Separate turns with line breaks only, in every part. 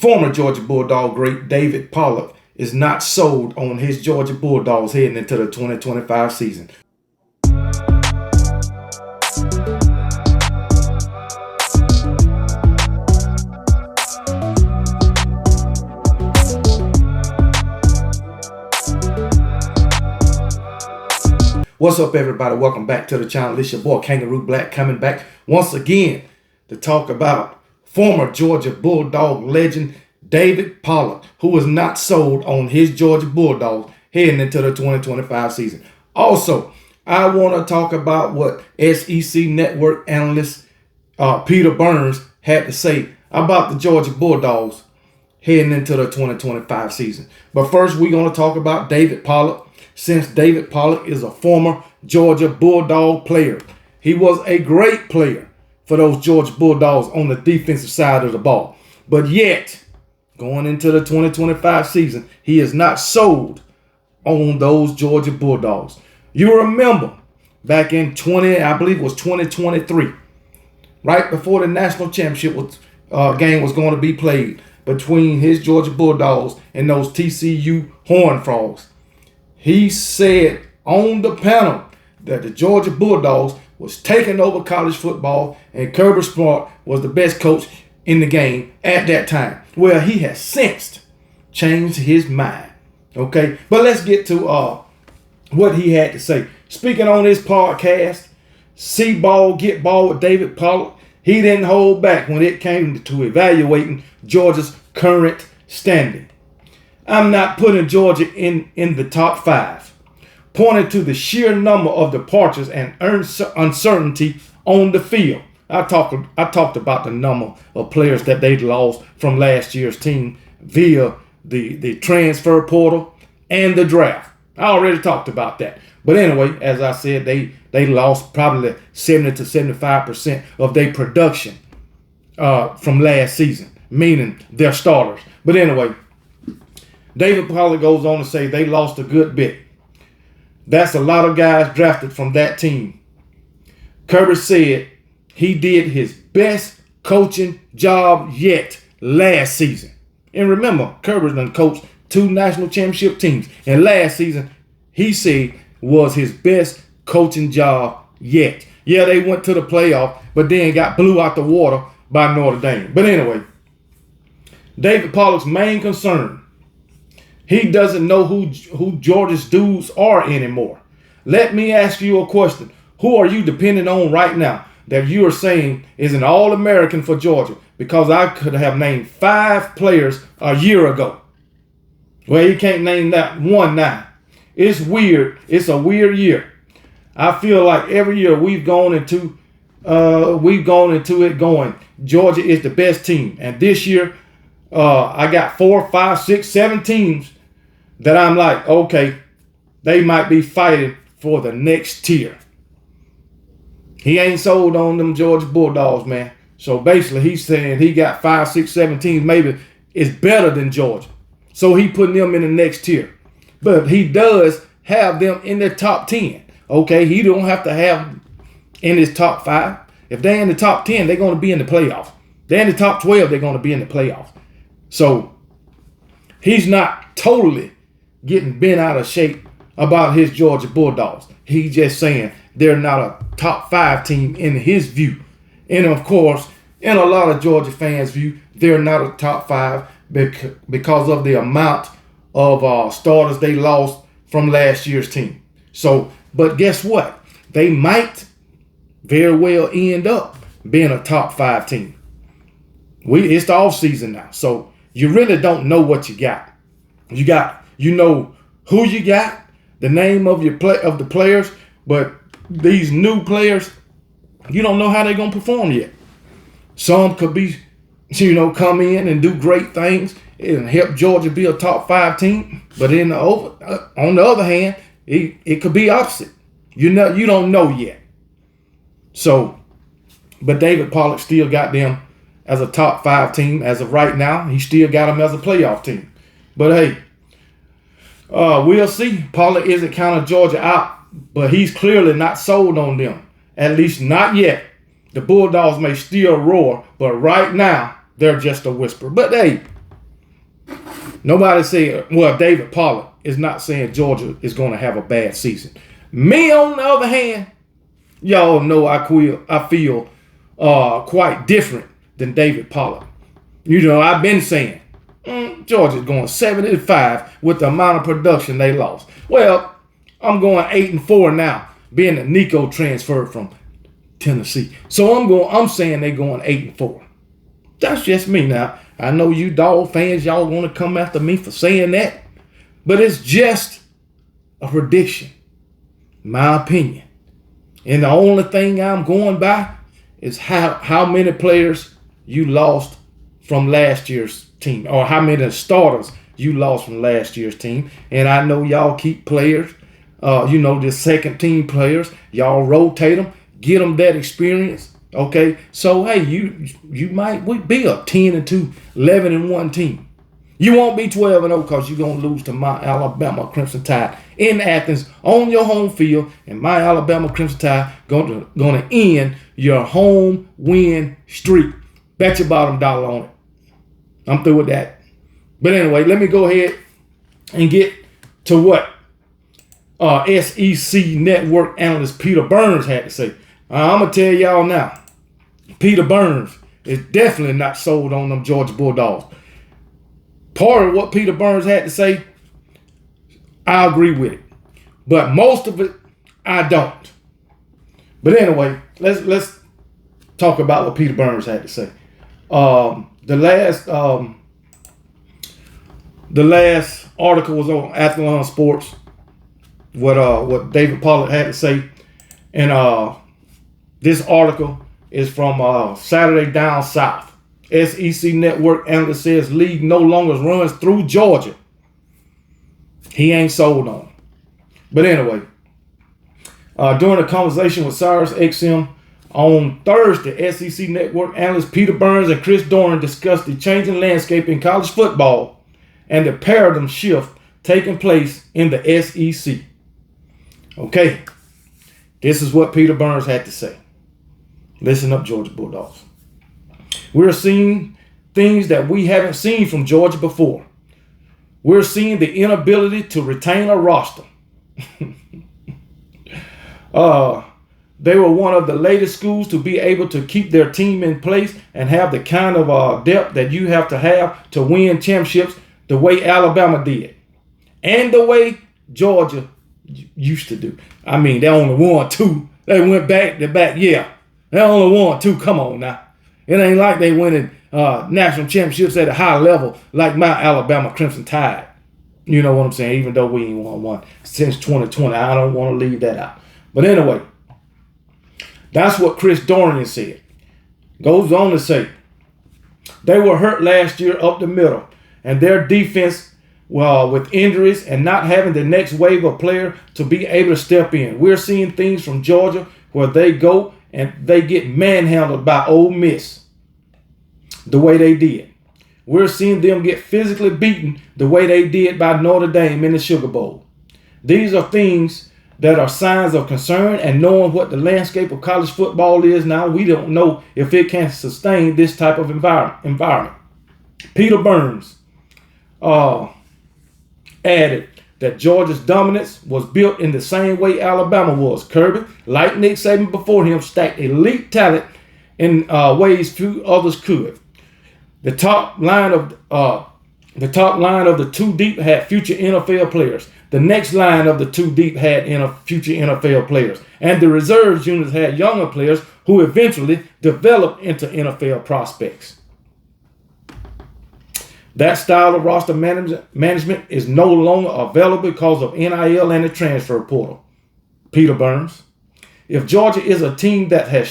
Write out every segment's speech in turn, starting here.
Former Georgia Bulldog great David Pollock is not sold on his Georgia Bulldogs heading into the 2025 season. What's up, everybody? Welcome back to the channel. It's your boy Kangaroo Black coming back once again to talk about former Georgia Bulldog legend David Pollock, who is not sold on his Georgia Bulldogs heading into the 2025 season. Also, I want to talk about what SEC Network analyst Peter Burns had to say about the Georgia Bulldogs heading into the 2025 season. But first, we're going to talk about David Pollock. Since David Pollock is a former Georgia Bulldog player, he was a great player for those Georgia Bulldogs on the defensive side of the ball. But yet, going into the 2025 season, he is not sold on those Georgia Bulldogs. You remember back in 2023, right before the national championship game was going to be played between his Georgia Bulldogs and those TCU Horned Frogs, he said on the panel that the Georgia Bulldogs was taking over college football and Kirby Smart was the best coach in the game at that time. Well, he has since changed his mind. Okay, but let's get to what he had to say. Speaking on his podcast, See Ball, Get Ball with David Pollock, he didn't hold back when it came to evaluating Georgia's current standing. I'm not putting Georgia in the top five, pointing to the sheer number of departures and uncertainty on the field. I talked about the number of players that they lost from last year's team via the transfer portal and the draft. I already talked about that. But anyway, as I said, they lost probably 70 to 75% of their production from last season, meaning their starters. But anyway, David Pollock goes on to say they lost a good bit. That's a lot of guys drafted from that team. Kirby said he did his best coaching job yet last season. And remember, Kirby's done coached 2 national championship teams. And last season, he said was his best coaching job yet. Yeah, they went to the playoff, but then got blew out the water by Notre Dame. But anyway, David Pollock's main concern, he doesn't know who Georgia's dudes are anymore. Let me ask you a question. Who are you depending on right now that you are saying is an All-American for Georgia? Because I could have named 5 players a year ago. Well, you can't name that one now. It's weird. It's a weird year. I feel like every year we've gone into it going, Georgia is the best team. And this year, I got 4, 5, 6, 7 teams that I'm like, okay, they might be fighting for the next tier. He ain't sold on them Georgia Bulldogs, man. So basically, he's saying he got 5, 6, 7 teams maybe is better than Georgia. So he putting them in the next tier. But he does have them in the top 10. Okay, he don't have to have them in his top 5. If they're in the top 10, they're going to be in the playoffs. They're in the top 12, they're going to be in the playoffs. So he's not totally getting bent out of shape about his Georgia Bulldogs. He's just saying they're not a top 5 team in his view. And of course, in a lot of Georgia fans' view, they're not a top 5 because of the amount of starters they lost from last year's team. So, but guess what? They might very well end up being a top 5 team. It's the off season now, so you really don't know what you got. You know who you got, the name of the players, but these new players, you don't know how they're gonna perform yet. Some could be, come in and do great things and help Georgia be a top 5 team, but on the other hand, it could be opposite. You don't know yet. So, but David Pollock still got them as a top 5 team as of right now. He still got them as a playoff team. But hey, we'll see. Pollock isn't counting Georgia out, but he's clearly not sold on them. At least not yet. The Bulldogs may still roar, but right now they're just a whisper. But hey, Nobody said, well, David Pollock is not saying Georgia is going to have a bad season. Me, on the other hand, y'all know I feel quite different than David Pollock. You know, I've been saying Georgia's going 7-5 with the amount of production they lost. Well, I'm going 8-4 now, being that Nico transferred from Tennessee. So I'm saying they're going 8-4. That's just me now. I know you dog fans, y'all want to come after me for saying that, but it's just a prediction, my opinion. And the only thing I'm going by is how many players you lost from last year's team, or how many starters you lost from last year's team. And I know y'all keep players, the second team players. Y'all rotate them, get them that experience. Okay, so hey, you might be a 10-2, 11-1 team. You won't be 12-0 because you're gonna lose to my Alabama Crimson Tide in Athens on your home field, and my Alabama Crimson Tide gonna end your home win streak. Bet your bottom dollar on it. I'm through with that. But anyway, let me go ahead and get to what SEC Network analyst Peter Burns had to say. I'm gonna tell y'all now. Peter Burns is definitely not sold on them Georgia Bulldogs. Part of what Peter Burns had to say, I agree with it. But most of it, I don't. But anyway, let's talk about what Peter Burns had to say. The last article was on Athlon Sports. What David Pollock had to say, and this article is from Saturday Down South. SEC Network analyst says league no longer runs through Georgia. He ain't sold on. But anyway, during a conversation with Sirius XM on Thursday, SEC Network analysts Peter Burns and Chris Doran discussed the changing landscape in college football and the paradigm shift taking place in the SEC. Okay, this is what Peter Burns had to say. Listen up, Georgia Bulldogs. We're seeing things that we haven't seen from Georgia before. We're seeing the inability to retain a roster. They were one of the latest schools to be able to keep their team in place and have the kind of depth that you have to win championships the way Alabama did. And the way Georgia used to do. I mean, they only won 2. They went back to back. Yeah, they only won 2. Come on now. It ain't like they winning national championships at a high level like my Alabama Crimson Tide. You know what I'm saying? Even though we ain't won one since 2020. I don't want to leave that out. But anyway, that's what Chris Doran said. Goes on to say, they were hurt last year up the middle, and their defense, well, with injuries and not having the next wave of player to be able to step in. We're seeing things from Georgia where they go and they get manhandled by Ole Miss the way they did. We're seeing them get physically beaten the way they did by Notre Dame in the Sugar Bowl. These are things that are signs of concern, and knowing what the landscape of college football is now, we don't know if it can sustain this type of environment. Peter Burns added that Georgia's dominance was built in the same way Alabama was. Kirby, like Nick Saban before him, stacked elite talent in ways few others could. The top line of the 2 deep had future NFL players. The next line of the 2 deep had future NFL players, and the reserves units had younger players who eventually developed into NFL prospects. That style of roster management is no longer available because of NIL and the transfer portal. Peter Burns, if Georgia is a team that has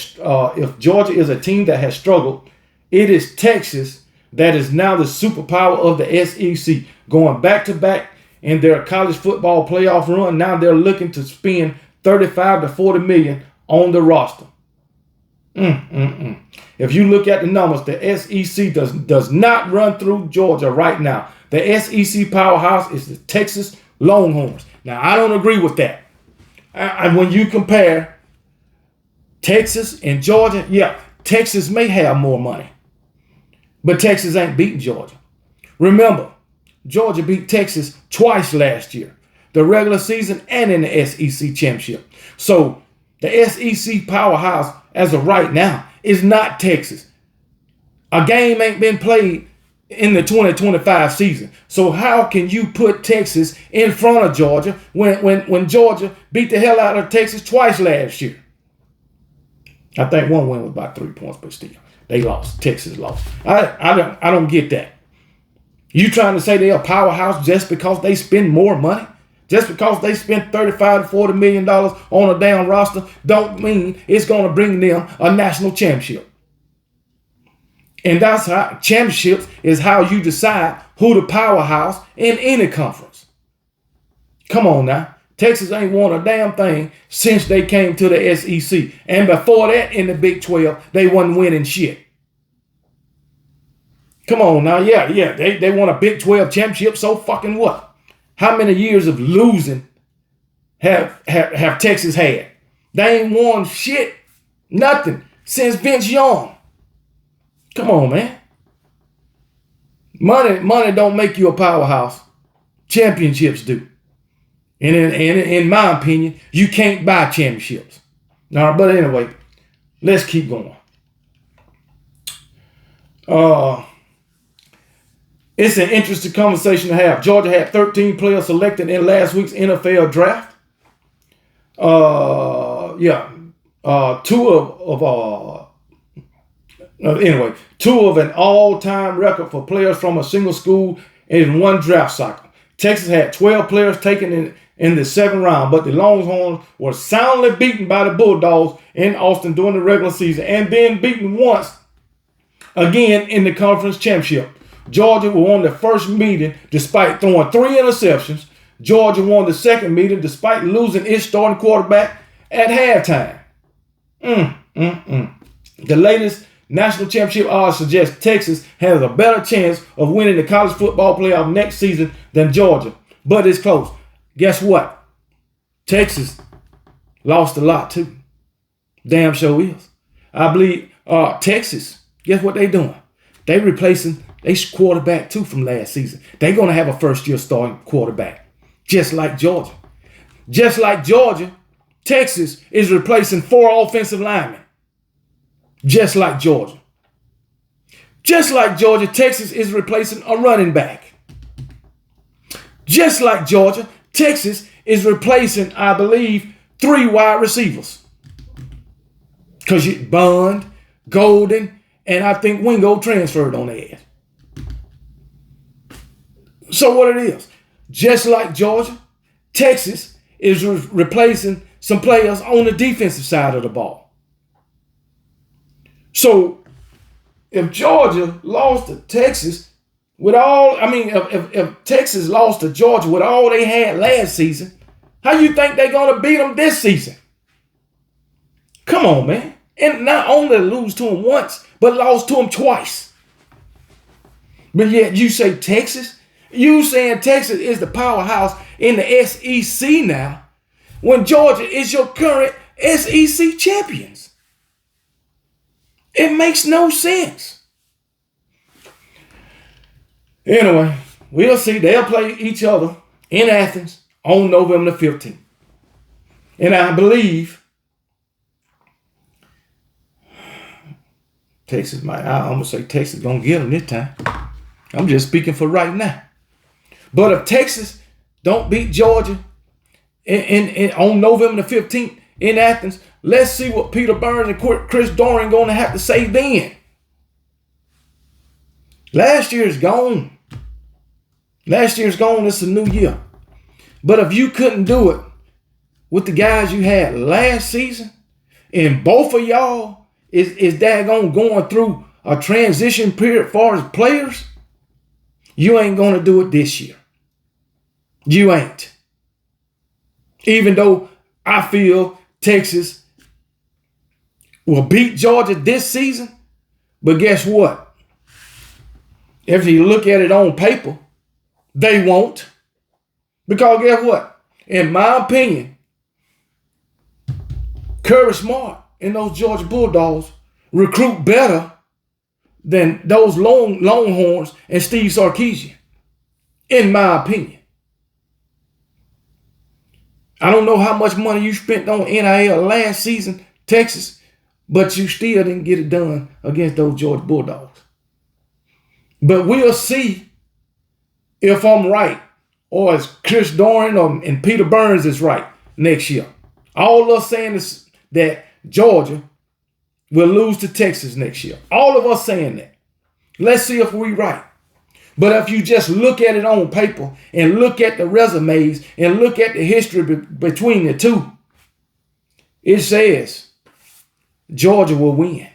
struggled, it is Texas that is now the superpower of the SEC, going back to back in their college football playoff run. Now they're looking to spend $35 to $40 million on the roster. If you look at the numbers, the SEC does not run through Georgia right now. The SEC powerhouse is the Texas Longhorns. Now, I don't agree with that. When you compare Texas and Georgia, yeah, Texas may have more money, but Texas ain't beating Georgia. Remember, Georgia beat Texas twice last year, the regular season and in the SEC championship. So the SEC powerhouse as of right now is not Texas. A game ain't been played in the 2025 season. So how can you put Texas in front of Georgia when Georgia beat the hell out of Texas twice last year? I think one win was about 3 points, but still, they lost. Texas lost. I don't get that. You trying to say they're a powerhouse just because they spend more money? Just because they spend $35 to $40 million on a damn roster don't mean it's going to bring them a national championship. And that's how championships is how you decide who the powerhouse in any conference. Come on now. Texas ain't won a damn thing since they came to the SEC. And before that in the Big 12, they wasn't winning shit. Come on now. Yeah. They won a Big 12 championship. So fucking what? How many years of losing have Texas had? They ain't won shit. Nothing since Vince Young. Come on, man. Money don't make you a powerhouse. Championships do. And in my opinion, you can't buy championships. Now, but anyway, let's keep going. It's an interesting conversation to have. Georgia had 13 players selected in last week's NFL draft. Two of an all-time record for players from a single school in one draft cycle. Texas had 12 players taken in the second round, but the Longhorns were soundly beaten by the Bulldogs in Austin during the regular season and then beaten once again in the conference championship. Georgia won the first meeting despite throwing 3 interceptions. Georgia won the second meeting despite losing its starting quarterback at halftime. The latest national championship odds suggest Texas has a better chance of winning the college football playoff next season than Georgia, but it's close. Guess what? Texas lost a lot too. Damn sure is. I believe Texas, guess what they doing? They replacing their quarterback too from last season. They're going to have a first-year starting quarterback, just like Georgia. Just like Georgia, Texas is replacing 4 offensive linemen. Just like Georgia. Just like Georgia, Texas is replacing a running back. Just like Georgia, Texas is replacing, I believe, 3 wide receivers. Because Bond, Golden, and I think Wingo transferred on their ass. So what it is, just like Georgia, Texas is replacing some players on the defensive side of the ball. So if Georgia lost to Texas if Texas lost to Georgia with all they had last season, how you think they're going to beat them this season? Come on, man. And not only lose to them once, but lost to them twice. But yet you say Texas? You saying Texas is the powerhouse in the SEC now when Georgia is your current SEC champions. It makes no sense. Anyway, we'll see. They'll play each other in Athens on November the 15th. And I believe Texas might, I'm going to say Texas going to get them this time. I'm just speaking for right now. But if Texas don't beat Georgia on November the 15th in Athens, let's see what Peter Burns and Chris Doering going to have to say then. Last year's gone. Last year's gone. It's a new year. But if you couldn't do it with the guys you had last season, and both of y'all is daggone going through a transition period as far as players, you ain't going to do it this year. You ain't. Even though I feel Texas will beat Georgia this season, but guess what? If you look at it on paper, they won't. Because guess what? In my opinion, Kirby Smart and those Georgia Bulldogs recruit better than those Longhorns and Steve Sarkisian. in my opinion. I don't know how much money you spent on NIL last season, Texas, but you still didn't get it done against those Georgia Bulldogs. But we'll see if I'm right, or as Chris Doran and Peter Burns is right next year. All of us saying is that Georgia will lose to Texas next year. All of us saying that. Let's see if we're right. But if you just look at it on paper and look at the resumes and look at the history between the two, it says Georgia will win.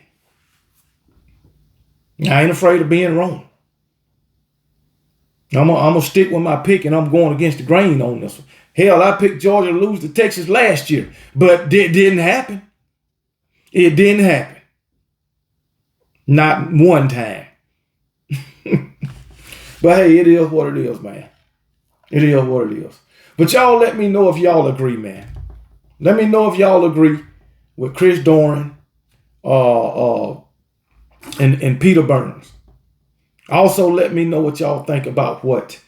I ain't afraid of being wrong. I'm gonna stick with my pick, and I'm going against the grain on this one. Hell, I picked Georgia to lose to Texas last year, but it didn't happen. It didn't happen. Not one time. But hey, it is what it is, man. It is what it is. But y'all let me know if y'all agree, man. Let me know if y'all agree with Chris Doran and Peter Burns. Also, let me know what y'all think about what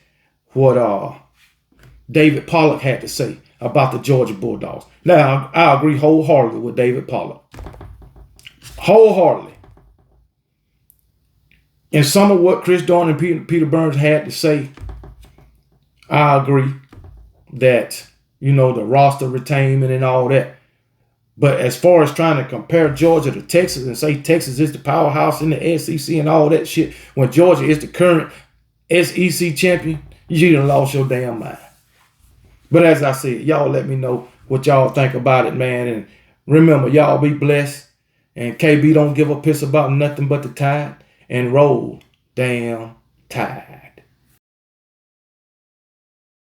David Pollock had to say about the Georgia Bulldogs. Now, I agree wholeheartedly with David Pollock. Wholeheartedly. And some of what Chris Doran and Peter Burns had to say, I agree that, the roster retainment and all that. But as far as trying to compare Georgia to Texas and say Texas is the powerhouse in the SEC and all that shit, when Georgia is the current SEC champion, you done lost your damn mind. But as I said, y'all let me know what y'all think about it, man. And remember, y'all be blessed. And KB don't give a piss about nothing but the Tide. And roll damn Tide.